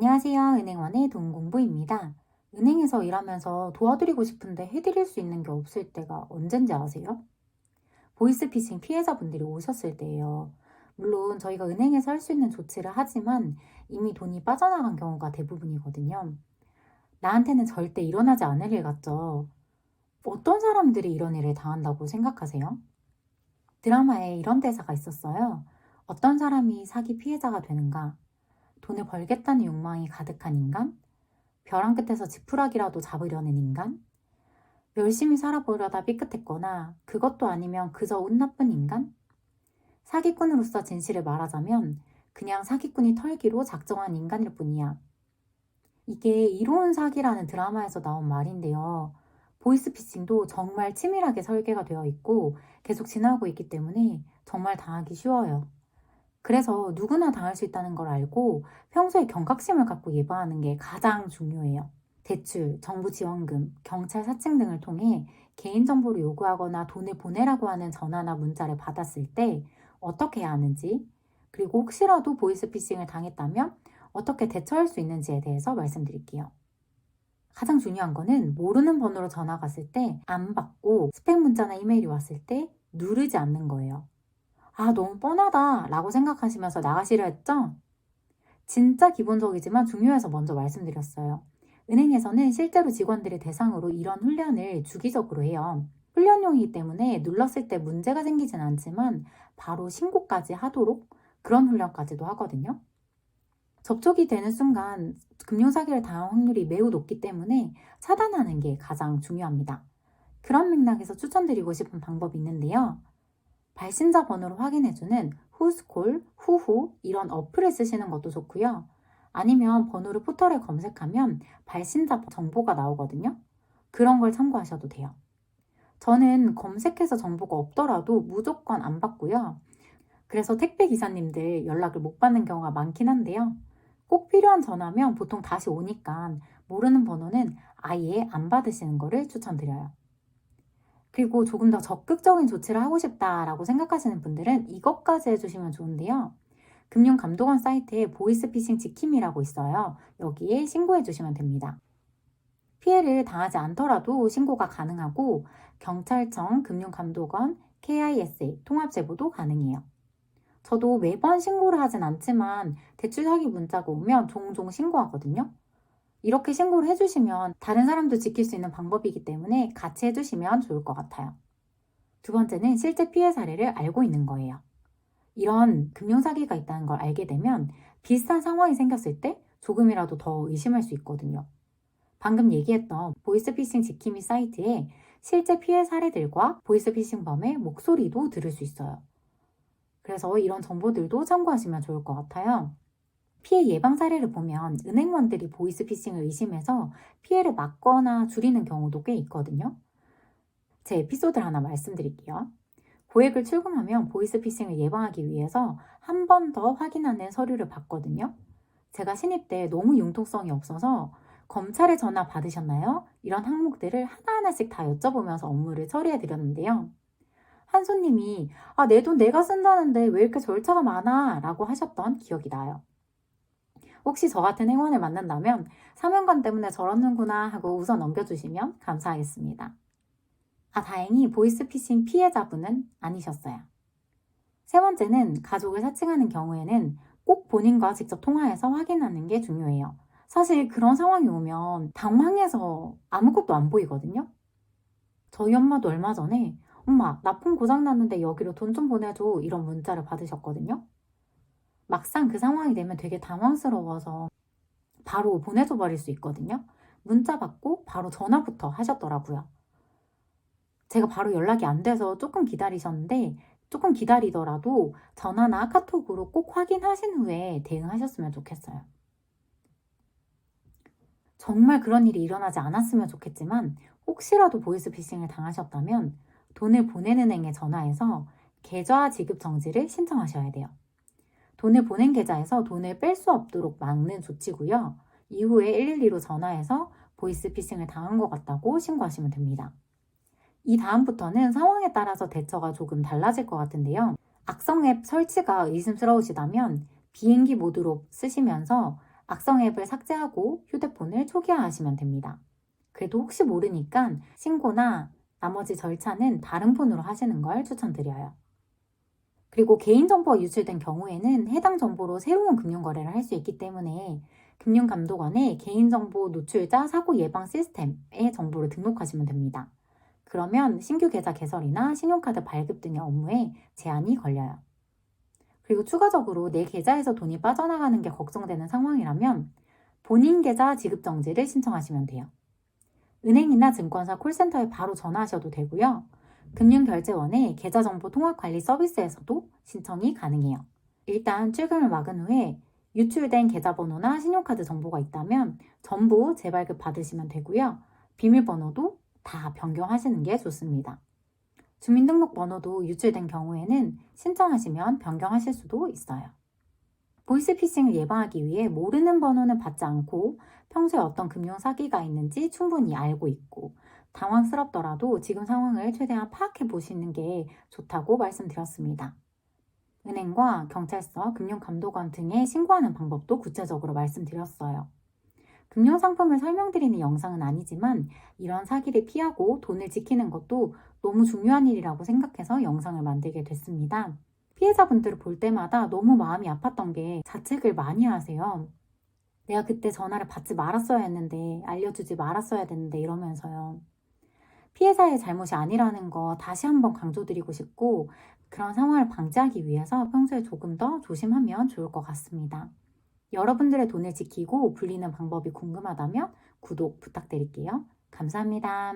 안녕하세요. 은행원의 돈공부입니다. 은행에서 일하면서 도와드리고 싶은데 해드릴 수 있는 게 없을 때가 언젠지 아세요? 보이스피싱 피해자분들이 오셨을 때예요. 물론 저희가 은행에서 할 수 있는 조치를 하지만 이미 돈이 빠져나간 경우가 대부분이거든요. 나한테는 절대 일어나지 않을 일 같죠? 어떤 사람들이 이런 일을 당한다고 생각하세요? 드라마에 이런 대사가 있었어요. 어떤 사람이 사기 피해자가 되는가? 돈을 벌겠다는 욕망이 가득한 인간? 벼랑 끝에서 지푸라기라도 잡으려는 인간? 열심히 살아보려다 삐끗했거나 그것도 아니면 그저 운 나쁜 인간? 사기꾼으로서 진실을 말하자면 그냥 사기꾼이 털기로 작정한 인간일 뿐이야. 이게 이로운 사기라는 드라마에서 나온 말인데요. 보이스피싱도 정말 치밀하게 설계가 되어 있고 계속 지나고 있기 때문에 정말 당하기 쉬워요. 그래서 누구나 당할 수 있다는 걸 알고 평소에 경각심을 갖고 예방하는 게 가장 중요해요. 대출, 정부 지원금, 경찰 사칭 등을 통해 개인정보를 요구하거나 돈을 보내라고 하는 전화나 문자를 받았을 때 어떻게 해야 하는지, 그리고 혹시라도 보이스피싱을 당했다면 어떻게 대처할 수 있는지에 대해서 말씀드릴게요. 가장 중요한 거는 모르는 번호로 전화 갔을 때 안 받고 스팸 문자나 이메일이 왔을 때 누르지 않는 거예요. 아, 너무 뻔하다 라고 생각하시면서 나가시려 했죠? 진짜 기본적이지만 중요해서 먼저 말씀드렸어요. 은행에서는 실제로 직원들을 대상으로 이런 훈련을 주기적으로 해요. 훈련용이기 때문에 눌렀을 때 문제가 생기진 않지만 바로 신고까지 하도록 그런 훈련까지도 하거든요. 접촉이 되는 순간 금융사기를 당할 확률이 매우 높기 때문에 차단하는 게 가장 중요합니다. 그런 맥락에서 추천드리고 싶은 방법이 있는데요. 발신자 번호를 확인해주는 후스콜, 후후 이런 어플을 쓰시는 것도 좋고요. 아니면 번호를 포털에 검색하면 발신자 정보가 나오거든요. 그런 걸 참고하셔도 돼요. 저는 검색해서 정보가 없더라도 무조건 안 받고요. 그래서 택배 기사님들 연락을 못 받는 경우가 많긴 한데요. 꼭 필요한 전화면 보통 다시 오니까 모르는 번호는 아예 안 받으시는 거를 추천드려요. 그리고 조금 더 적극적인 조치를 하고 싶다라고 생각하시는 분들은 이것까지 해주시면 좋은데요. 금융감독원 사이트에 보이스피싱 지킴이라고 있어요. 여기에 신고해 주시면 됩니다. 피해를 당하지 않더라도 신고가 가능하고 경찰청, 금융감독원, KISA 통합제보도 가능해요. 저도 매번 신고를 하진 않지만 대출 사기 문자가 오면 종종 신고하거든요. 이렇게 신고를 해주시면 다른 사람도 지킬 수 있는 방법이기 때문에 같이 해주시면 좋을 것 같아요. 두 번째는 실제 피해 사례를 알고 있는 거예요. 이런 금융사기가 있다는 걸 알게 되면 비슷한 상황이 생겼을 때 조금이라도 더 의심할 수 있거든요. 방금 얘기했던 보이스피싱 지킴이 사이트에 실제 피해 사례들과 보이스피싱범의 목소리도 들을 수 있어요. 그래서 이런 정보들도 참고하시면 좋을 것 같아요. 피해 예방 사례를 보면 은행원들이 보이스피싱을 의심해서 피해를 막거나 줄이는 경우도 꽤 있거든요. 제 에피소드를 하나 말씀드릴게요. 고액을 출금하면 보이스피싱을 예방하기 위해서 한 번 더 확인하는 서류를 받거든요. 제가 신입 때 너무 융통성이 없어서 검찰에 전화 받으셨나요? 이런 항목들을 하나하나씩 다 여쭤보면서 업무를 처리해 드렸는데요. 한 손님이 내 돈 내가 쓴다는데 왜 이렇게 절차가 많아? 라고 하셨던 기억이 나요. 혹시 저 같은 행원을 만난다면 사명감 때문에 저러는구나 하고 웃어 넘겨주시면 감사하겠습니다. 다행히 보이스피싱 피해자분은 아니셨어요. 세 번째는 가족을 사칭하는 경우에는 꼭 본인과 직접 통화해서 확인하는 게 중요해요. 사실 그런 상황이 오면 당황해서 아무것도 안 보이거든요. 저희 엄마도 얼마 전에 엄마, 나 폰 고장났는데 여기로 돈 좀 보내줘 이런 문자를 받으셨거든요. 막상 그 상황이 되면 되게 당황스러워서 바로 보내줘 버릴 수 있거든요. 문자 받고 바로 전화부터 하셨더라고요. 제가 바로 연락이 안 돼서 조금 기다리셨는데 조금 기다리더라도 전화나 카톡으로 꼭 확인하신 후에 대응하셨으면 좋겠어요. 정말 그런 일이 일어나지 않았으면 좋겠지만 혹시라도 보이스피싱을 당하셨다면 돈을 보내는 행에 전화해서 계좌 지급 정지를 신청하셔야 돼요. 돈을 보낸 계좌에서 돈을 뺄 수 없도록 막는 조치고요. 이후에 112로 전화해서 보이스피싱을 당한 것 같다고 신고하시면 됩니다. 이 다음부터는 상황에 따라서 대처가 조금 달라질 것 같은데요. 악성 앱 설치가 의심스러우시다면 비행기 모드로 쓰시면서 악성 앱을 삭제하고 휴대폰을 초기화하시면 됩니다. 그래도 혹시 모르니까 신고나 나머지 절차는 다른 폰으로 하시는 걸 추천드려요. 그리고 개인정보가 유출된 경우에는 해당 정보로 새로운 금융거래를 할 수 있기 때문에 금융감독원에 개인정보 노출자 사고 예방 시스템의 정보를 등록하시면 됩니다. 그러면 신규 계좌 개설이나 신용카드 발급 등의 업무에 제한이 걸려요. 그리고 추가적으로 내 계좌에서 돈이 빠져나가는 게 걱정되는 상황이라면 본인 계좌 지급 정지를 신청하시면 돼요. 은행이나 증권사 콜센터에 바로 전화하셔도 되고요. 금융결제원의 계좌정보 통합관리 서비스에서도 신청이 가능해요. 일단 출금을 막은 후에 유출된 계좌번호나 신용카드 정보가 있다면 전부 재발급 받으시면 되고요. 비밀번호도 다 변경하시는 게 좋습니다. 주민등록번호도 유출된 경우에는 신청하시면 변경하실 수도 있어요. 보이스피싱을 예방하기 위해 모르는 번호는 받지 않고 평소에 어떤 금융 사기가 있는지 충분히 알고 있고 당황스럽더라도 지금 상황을 최대한 파악해 보시는 게 좋다고 말씀드렸습니다. 은행과 경찰서, 금융감독원 등에 신고하는 방법도 구체적으로 말씀드렸어요. 금융상품을 설명드리는 영상은 아니지만 이런 사기를 피하고 돈을 지키는 것도 너무 중요한 일이라고 생각해서 영상을 만들게 됐습니다. 피해자분들을 볼 때마다 너무 마음이 아팠던 게 자책을 많이 하세요. 내가 그때 전화를 받지 말았어야 했는데, 알려주지 말았어야 됐는데 이러면서요. 피해자의 잘못이 아니라는 거 다시 한번 강조드리고 싶고 그런 상황을 방지하기 위해서 평소에 조금 더 조심하면 좋을 것 같습니다. 여러분들의 돈을 지키고 불리는 방법이 궁금하다면 구독 부탁드릴게요. 감사합니다.